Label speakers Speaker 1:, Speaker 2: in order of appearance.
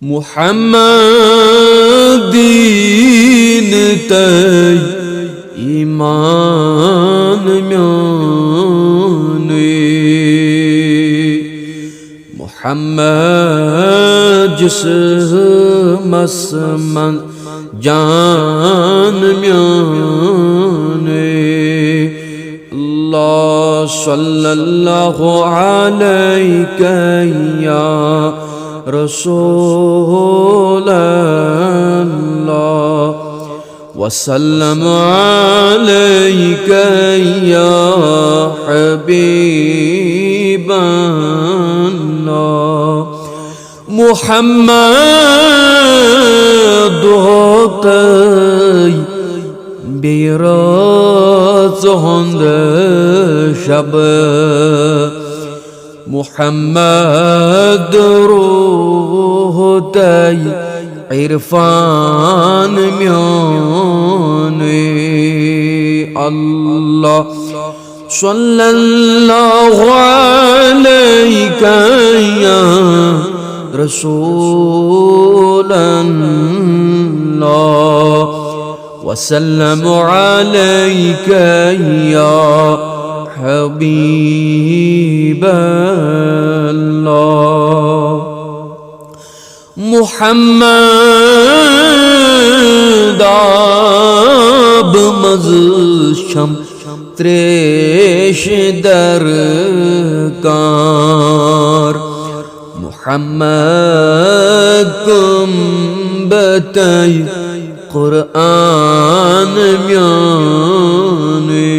Speaker 1: Muhammadin tay iman myone Muhammad jism asman jan myone Allah sallallahu alayka ya رسول الله وسلم عليك يا حبيب الله محمد ہوتائی بیراز ہوند شب محمد روح تاي عرفان میوني الله صلى الله عليك يا رسول الله وسلم عليك يا حبيب الله محمد آب مزشم تریش درکار محمد کم بتای قرآن میانی